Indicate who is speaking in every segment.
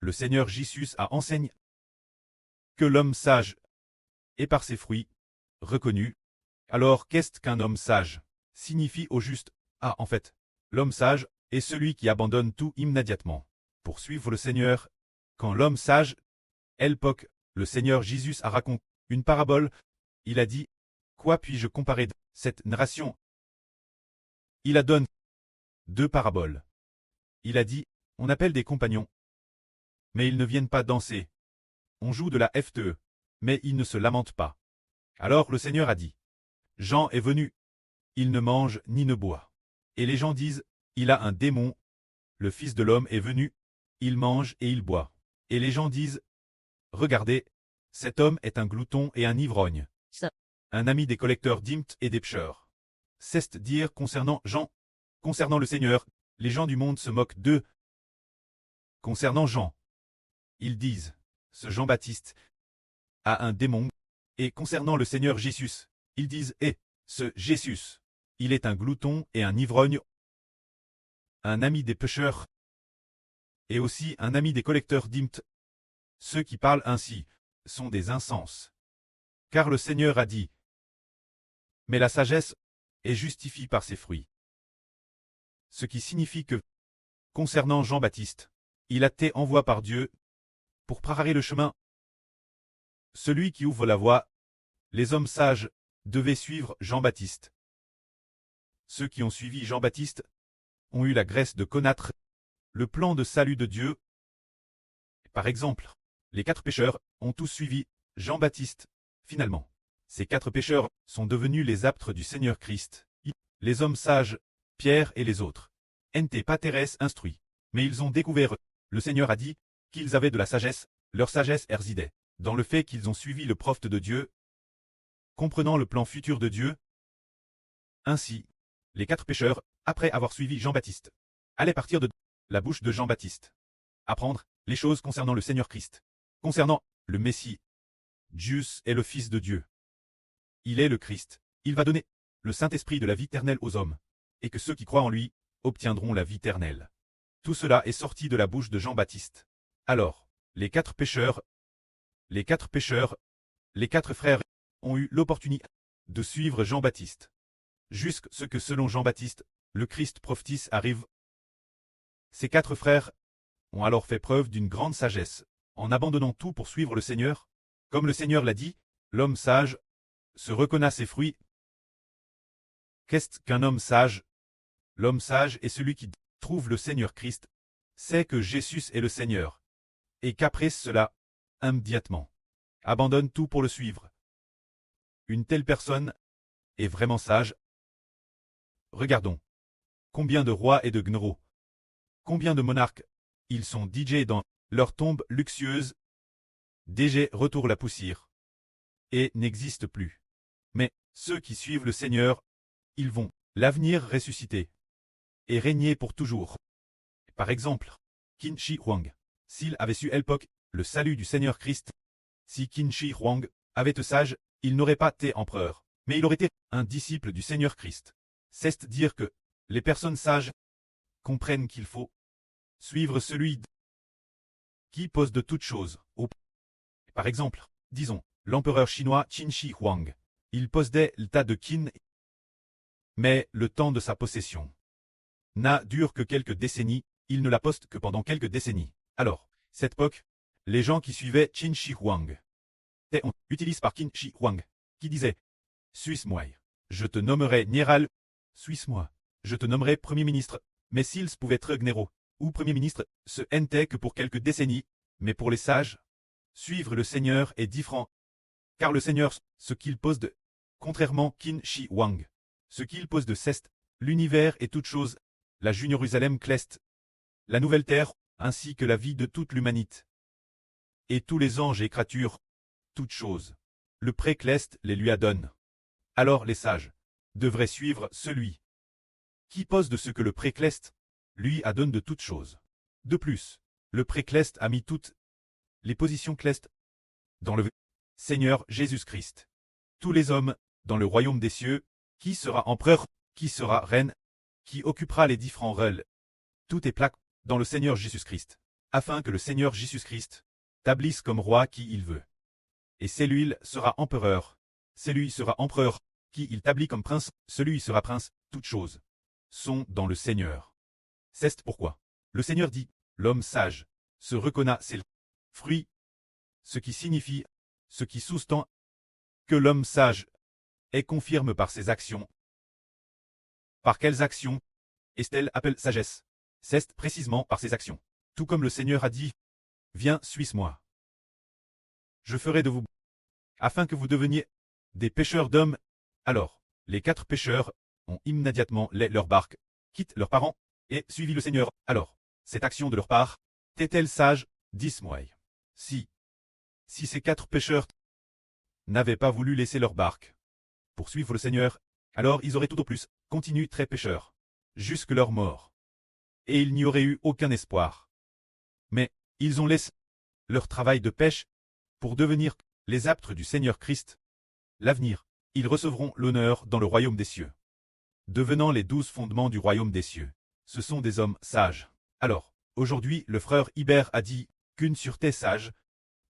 Speaker 1: le Seigneur Jésus a enseigné que l'homme sage est par ses fruits reconnu. Alors qu'est-ce qu'un homme sage signifie au juste? Ah, en fait, l'homme sage est celui qui abandonne tout immédiatement pour suivre le Seigneur. Quand l'homme sage, l'époque, le Seigneur Jésus a raconté une parabole. Il a dit: quoi puis-je comparer de cette narration? Il a donné 2 paraboles. Il a dit: on appelle des compagnons, mais ils ne viennent pas danser. On joue de la FTE, mais ils ne se lamentent pas. Alors le Seigneur a dit: Jean est venu. Il ne mange ni ne boit. Et les gens disent: il a un démon. Le Fils de l'homme est venu. Il mange et il boit. Et les gens disent: regardez, cet homme est un glouton et un ivrogne, un ami des collecteurs d'impôts et des pêcheurs. C'est dire concernant Jean. Concernant le Seigneur, les gens du monde se moquent d'eux. Concernant Jean, ils disent: ce Jean-Baptiste a un démon. Et concernant le Seigneur Jésus, ils disent: ce Jésus, il est un glouton et un ivrogne, un ami des pêcheurs, et aussi un ami des collecteurs d'impôts. Ceux qui parlent ainsi sont des insensés. Car le Seigneur a dit: mais la sagesse est justifiée par ses fruits. Ce qui signifie que, concernant Jean-Baptiste, il a été envoyé par Dieu pour préparer le chemin. Celui qui ouvre la voie, les hommes sages devaient suivre Jean-Baptiste. Ceux qui ont suivi Jean-Baptiste ont eu la grâce de connaître le plan de salut de Dieu. Par exemple, les 4 pêcheurs ont tous suivi Jean-Baptiste. Finalement, ces 4 pêcheurs sont devenus les apôtres du Seigneur Christ. Les hommes sages, Pierre et les autres, n'étaient pas terrestres instruits, mais ils ont découvert. Le Seigneur a dit qu'ils avaient de la sagesse. Leur sagesse résidait dans le fait qu'ils ont suivi le prophète de Dieu, comprenant le plan futur de Dieu. Ainsi, les 4 pêcheurs, après avoir suivi Jean-Baptiste, allaient partir de la bouche de Jean-Baptiste, apprendre les choses concernant le Seigneur Christ, concernant le Messie. Jésus est le Fils de Dieu. Il est le Christ. Il va donner le Saint-Esprit de la vie éternelle aux hommes, et que ceux qui croient en lui obtiendront la vie éternelle. Tout cela est sorti de la bouche de Jean-Baptiste. Alors, les 4 pêcheurs, les 4 frères ont eu l'opportunité de suivre Jean-Baptiste. Jusqu'à ce que selon Jean-Baptiste, le Christ prophétise arrive. Ces 4 frères ont alors fait preuve d'une grande sagesse, en abandonnant tout pour suivre le Seigneur. Comme le Seigneur l'a dit, l'homme sage se reconnaît ses fruits. Qu'est-ce qu'un homme sage? L'homme sage est celui qui trouve le Seigneur Christ, sait que Jésus est le Seigneur, et qu'après cela, immédiatement, abandonne tout pour le suivre. Une telle personne est vraiment sage. Regardons. Combien de rois et de gnéraux, combien de monarques, ils sont DJ dans leur tombe luxueuse. DJ retourne la poussière et n'existe plus. Mais ceux qui suivent le Seigneur, ils vont l'avenir ressusciter et régner pour toujours. Par exemple, Qin Shi Huang, s'il avait su à l'époque le salut du Seigneur Christ, si Qin Shi Huang avait été sage, il n'aurait pas été empereur, mais il aurait été un disciple du Seigneur Christ. C'est dire que les personnes sages comprennent qu'il faut suivre celui qui pose de toutes choses. Par exemple, disons, l'empereur chinois Qin Shi Huang. Il possédait l'état de Qin, mais le temps de sa possession n'a duré que quelques décennies. Il ne la poste que pendant quelques décennies. Alors, cette époque, les gens qui suivaient Qin Shi Huang étaient utilisés par Qin Shi Huang, qui disait: Suis-moi, je te nommerai Néral. Suis-moi, je te nommerai Premier ministre. Mais s'ils pouvaient être généraux ou Premier ministre, ce n'était que pour quelques décennies. Mais pour les sages, suivre le Seigneur est différent. Car le Seigneur, ce qu'il pose de, contrairement Qin Shi Huang, ce qu'il pose de c'est l'univers et toute chose, la Jérusalem céleste, la nouvelle terre, ainsi que la vie de toute l'humanité. Et tous les anges et créatures, toutes choses. Le pré-céleste les lui adonne. Alors les sages devraient suivre celui qui pose de ce que le pré-céleste lui adonne de toutes choses. De plus, le pré-céleste a mis toutes les positions célestes dans le Seigneur Jésus-Christ. Tous les hommes, dans le royaume des cieux, qui sera empereur, qui sera reine, qui occupera les différents rôles. Tout est plaqué dans le Seigneur Jésus-Christ. afin que le Seigneur Jésus-Christ t'ablisse comme roi qui il veut. Et celui sera empereur, celui sera empereur, qui il t'ablit comme prince, celui sera prince, toutes choses sont dans le Seigneur. C'est pourquoi le Seigneur dit, l'homme sage se reconnaît ses fruits, ce qui signifie, ce qui sous-tend que l'homme sage est confirme par ses actions. Par quelles actions Estelle appelle sagesse. C'est précisément par ses actions. Tout comme le Seigneur a dit, viens, suis-moi. Je ferai de vous, afin que vous deveniez des pêcheurs d'hommes. Alors, les 4 pêcheurs ont immédiatement leur barque, quittent leurs parents, et suivi le Seigneur. Alors, cette action de leur part, est-elle sage? Dis-moi. Si ces 4 pêcheurs n'avaient pas voulu laisser leur barque pour suivre le Seigneur, alors ils auraient tout au plus continué très pêcheurs, jusque leur mort. Et il n'y aurait eu aucun espoir. Mais, ils ont laissé leur travail de pêche pour devenir les apôtres du Seigneur Christ. L'avenir, ils recevront l'honneur dans le royaume des cieux. Devenant les 12 fondements du royaume des cieux. Ce sont des hommes sages. Alors, aujourd'hui, le frère Hibert a dit qu'une sur tes sages.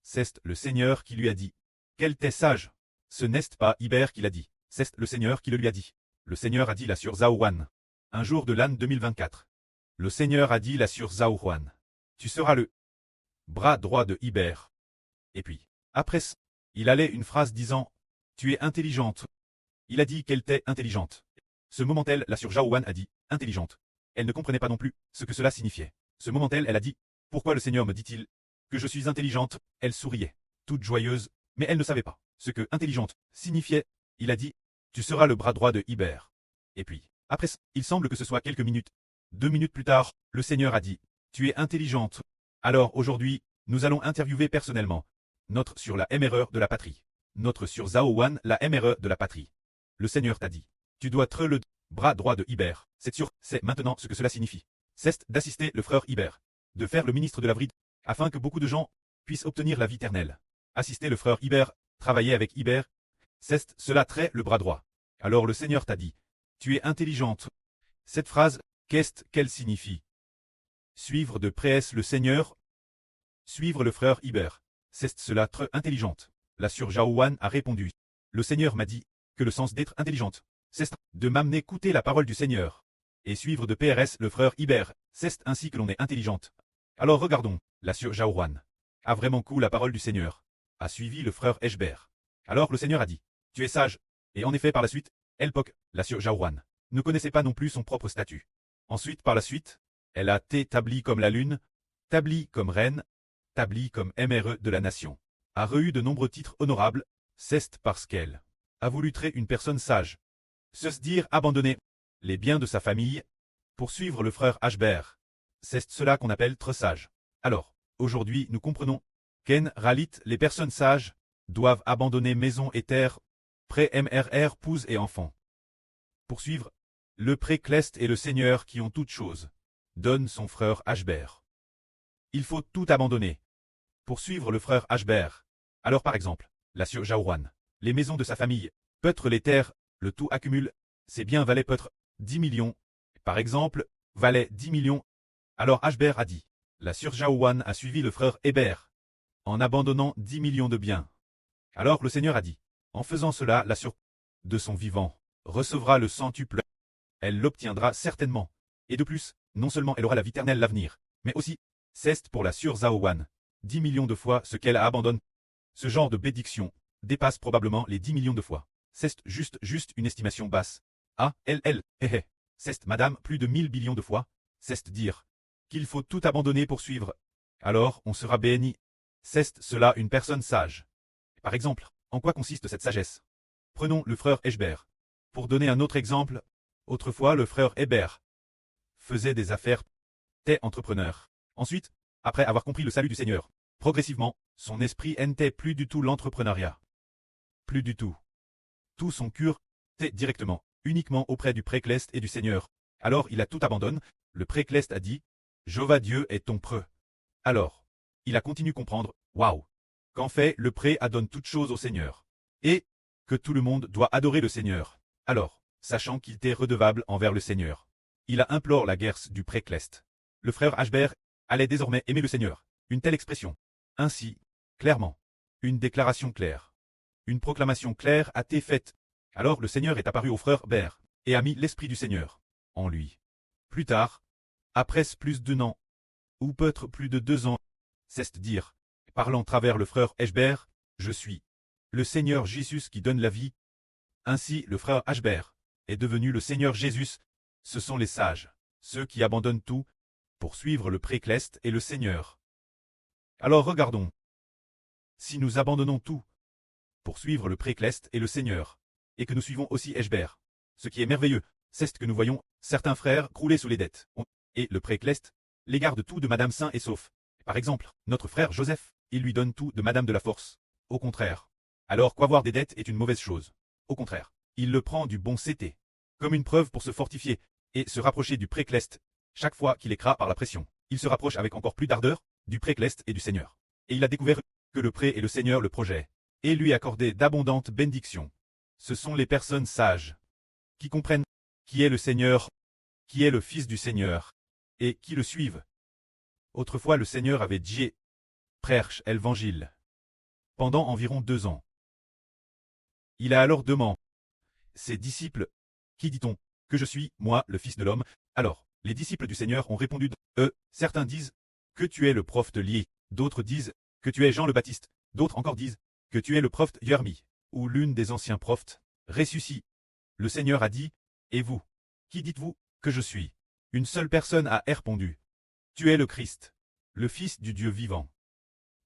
Speaker 1: C'est le Seigneur qui lui a dit. Quel t'es sage? Ce n'est pas Hibert qui l'a dit. C'est le Seigneur qui le lui a dit. Le Seigneur a dit là sur Zaouan. Un jour de l'an 2024. Le Seigneur a dit là sur Zaouan. Tu seras le bras droit de Hibert. Et puis, après ça, il allait une phrase disant, tu es intelligente. Il a dit qu'elle était intelligente. Ce moment-elle, la sur Zaouan a dit, intelligente. Elle ne comprenait pas non plus ce que cela signifiait. Ce moment-elle, elle a dit, pourquoi le Seigneur me dit-il que je suis intelligente? Elle souriait, toute joyeuse, mais elle ne savait pas ce que intelligente signifiait. Il a dit, tu seras le bras droit de Hibert. Et puis, après ça, il semble que ce soit quelques minutes. 2 minutes plus tard, le Seigneur a dit, tu es intelligente. Alors aujourd'hui, nous allons interviewer personnellement notre sur la MRE de la patrie. Notre sur Zaouan, la MRE de la patrie. Le Seigneur t'a dit, tu dois être le bras droit de Hibert. C'est sûr, c'est maintenant ce que cela signifie. C'est d'assister le frère Hibert, de faire le ministre de la Vride, afin que beaucoup de gens puissent obtenir la vie éternelle. Assister le frère Hibert, travailler avec Hibert, c'est cela trait le bras droit. Alors le Seigneur t'a dit, tu es intelligente. Cette phrase, qu'est-ce qu'elle signifie? Suivre de près le Seigneur. Suivre le frère Hibert, c'est cela très intelligente. La sur Zaouan a répondu, le Seigneur m'a dit que le sens d'être intelligente, c'est de m'amener écouter la parole du Seigneur. Et suivre de PRS le frère Hibert, c'est ainsi que l'on est intelligente. Alors regardons, la sur Zaouan a vraiment cool la parole du Seigneur. A suivi le frère Eshber. Alors le Seigneur a dit, tu es sage. Et en effet par la suite, Elpok, la sur Zaouan, ne connaissait pas non plus son propre statut. Ensuite par la suite, elle a été établie comme la lune, établie comme reine, établie comme MRE de la nation. A reçu de nombreux titres honorables, c'est parce qu'elle a voulu être une personne sage. Se dire abandonner les biens de sa famille pour suivre le frère Ashber. C'est cela qu'on appelle être sage. Alors, aujourd'hui nous comprenons qu'en réalité les personnes sages doivent abandonner maison et terre, près MRR, épouse et enfants. Poursuivre le pré-Clest et le Seigneur qui ont toutes choses, donne son frère Ashber. Il faut tout abandonner. Poursuivre le frère Ashber. Alors par exemple, la sur Zaouan, les maisons de sa famille, peut-être les terres, le tout accumule, ses biens valaient peut-être 10 millions. Par exemple, valait 10 millions. Alors Ashber a dit, la sur Zaouan a suivi le frère Hébert, en abandonnant 10 millions de biens. Alors le Seigneur a dit, en faisant cela, la sur de son vivant recevra le centuple. Elle l'obtiendra certainement. Et de plus, non seulement elle aura la vie éternelle l'avenir, mais aussi, c'est pour la sur Zaouan, 10 millions de fois ce qu'elle abandonne. Ce genre de bédiction dépasse probablement les 10 millions de fois. C'est juste une estimation basse. Ah, c'est madame plus de 1000 billions de fois. C'est dire qu'il faut tout abandonner pour suivre. Alors on sera béni. C'est cela une personne sage. Par exemple, en quoi consiste cette sagesse? Prenons le frère Eshber. Pour donner un autre exemple, autrefois le frère Hébert faisait des affaires, était entrepreneur. Ensuite, après avoir compris le salut du Seigneur, progressivement, son esprit n'était plus du tout l'entrepreneuriat. Plus du tout. Tout son cœur était directement, uniquement auprès du pré-Clest et du Seigneur. Alors il a tout abandonné, le pré-Clest a dit, Jéhovah Dieu est ton preux. Alors, il a continué à comprendre, waouh, qu'en fait le pré adonne toutes choses au Seigneur. Et que tout le monde doit adorer le Seigneur. Alors, sachant qu'il était redevable envers le Seigneur, il a imploré la guerre du pré-Clest. Le frère Ashber allait désormais aimer le Seigneur. Une telle expression. Ainsi, clairement. Une déclaration claire. Une proclamation claire a été faite. Alors le Seigneur est apparu au frère Hébert, et a mis l'Esprit du Seigneur en lui. Plus tard, après plus d'un an, ou peut-être plus de 2 ans, c'est-à-dire, parlant travers le frère Hébert, je suis le Seigneur Jésus qui donne la vie. Ainsi le frère Hébert est devenu le Seigneur Jésus. Ce sont les sages, ceux qui abandonnent tout, pour suivre le Précleste et le Seigneur. Alors regardons. Si nous abandonnons tout, pour suivre le Précleste et le Seigneur, et que nous suivons aussi Hébert, ce qui est merveilleux, c'est que nous voyons certains frères crouler sous les dettes, et le Précleste les garde tout de Madame sain et sauf. Par exemple, notre frère Joseph, il lui donne tout de Madame de la Force. Au contraire. Alors qu'avoir des dettes est une mauvaise chose. Au contraire, il le prend du bon CT, comme une preuve pour se fortifier, et se rapprocher du Précleste. Chaque fois qu'il écrase par la pression, il se rapproche avec encore plus d'ardeur du Précleste et du Seigneur. Et il a découvert que le pré et le Seigneur le projet, et lui accordaient d'abondantes bénédictions. Ce sont les personnes sages, qui comprennent qui est le Seigneur, qui est le Fils du Seigneur, et qui le suivent. Autrefois le Seigneur avait dit, prêche l'évangile, pendant environ 2 ans. Il a alors demandé ses disciples, qui dit-on que je suis, moi, le Fils de l'homme? Alors, les disciples du Seigneur ont répondu, certains disent que tu es le prophète Élie, d'autres disent que tu es Jean le Baptiste, d'autres encore disent que tu es le prophète Jérémie, ou l'une des anciens prophètes, ressuscité. Le Seigneur a dit, et vous, qui dites-vous que je suis? Une seule personne a répondu, tu es le Christ, le Fils du Dieu vivant.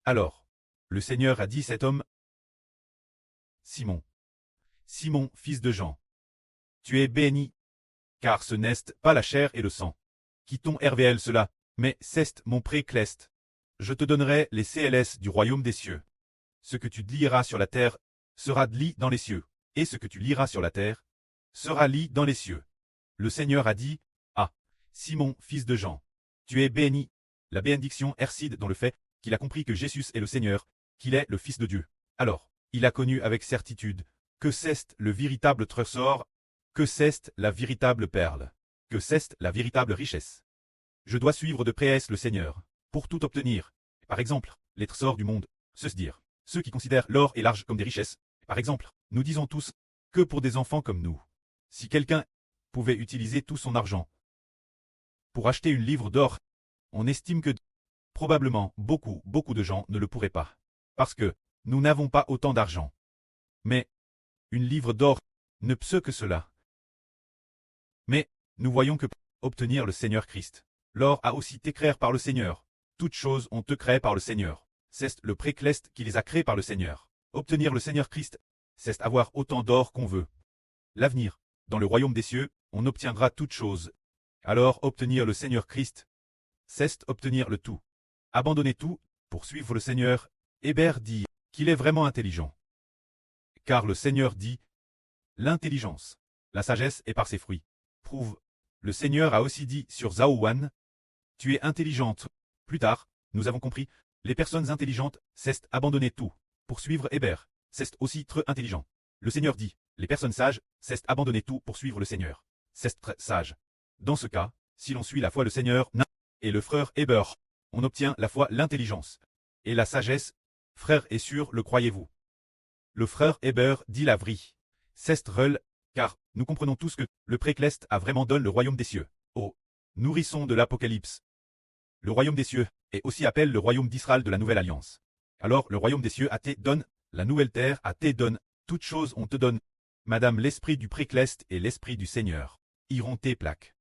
Speaker 1: Alors, le Seigneur a dit cet homme, Simon, Simon, fils de Jean, tu es béni, car ce n'est pas la chair et le sang qui t'ont révélé cela, mais c'est mon Précleste. Je te donnerai les CLS du royaume des cieux. Ce que tu liras sur la terre sera lié dans les cieux, et ce que tu liras sur la terre sera lié dans les cieux. Le Seigneur a dit, ah, Simon, fils de Jean, tu es béni. La bénédiction réside dans le fait qu'il a compris que Jésus est le Seigneur, qu'il est le Fils de Dieu. Alors, il a connu avec certitude que c'est le véritable trésor, que c'est la véritable perle, que c'est la véritable richesse. Je dois suivre de près le Seigneur, pour tout obtenir. Par exemple, les trésors du monde, se dire, ceux qui considèrent l'or et l'argent comme des richesses. Par exemple, nous disons tous que pour des enfants comme nous, si quelqu'un pouvait utiliser tout son argent pour acheter une livre d'or, on estime que probablement beaucoup de gens ne le pourraient pas. Parce que nous n'avons pas autant d'argent. Mais une livre d'or ne peut que cela. Mais nous voyons que pour obtenir le Seigneur Christ, l'or a aussi été créé par le Seigneur. Toutes choses ont été créées par le Seigneur. C'est le Précleste qui les a créées par le Seigneur. Obtenir le Seigneur Christ, c'est avoir autant d'or qu'on veut. L'avenir, dans le royaume des cieux, on obtiendra toutes choses. Alors obtenir le Seigneur Christ, c'est obtenir le tout. Abandonner tout, pour suivre le Seigneur. Hébert dit qu'il est vraiment intelligent. Car le Seigneur dit, l'intelligence, la sagesse est par ses fruits. Prouve. Le Seigneur a aussi dit sur Zaouan, tu es intelligente. Plus tard, nous avons compris, les personnes intelligentes, c'est abandonner tout. Pour suivre Hébert, c'est aussi très intelligent. Le Seigneur dit, les personnes sages, c'est abandonner tout pour suivre le Seigneur. C'est très sage. Dans ce cas, si l'on suit la foi le Seigneur, et le frère Hébert, on obtient la foi, l'intelligence. Et la sagesse, frère et sûr, le croyez-vous? Le frère Hébert dit la vraie. C'est rel, car nous comprenons tous que le Précleste a vraiment donné le royaume des cieux. Oh, nourrisson de l'Apocalypse. Le royaume des cieux est aussi appelé le royaume d'Israël de la Nouvelle Alliance. Alors le royaume des cieux a te donne, la nouvelle terre a te donne, toutes choses on te donne. Madame l'esprit du Précleste et l'esprit du Seigneur iront tes plaques.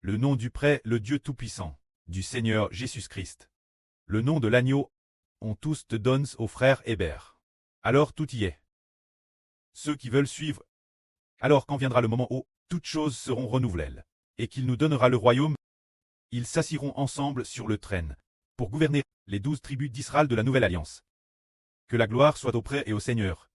Speaker 1: Le nom du pré, le Dieu Tout-Puissant, du Seigneur Jésus-Christ. Le nom de l'agneau, on tous te donne au frère Hébert. Alors tout y est. Ceux qui veulent suivre. Alors quand viendra le moment où toutes choses seront renouvelées, et qu'il nous donnera le royaume, ils s'assiront ensemble sur le trône, pour gouverner les 12 tribus d'Israël de la Nouvelle Alliance. Que la gloire soit au pré et au Seigneur,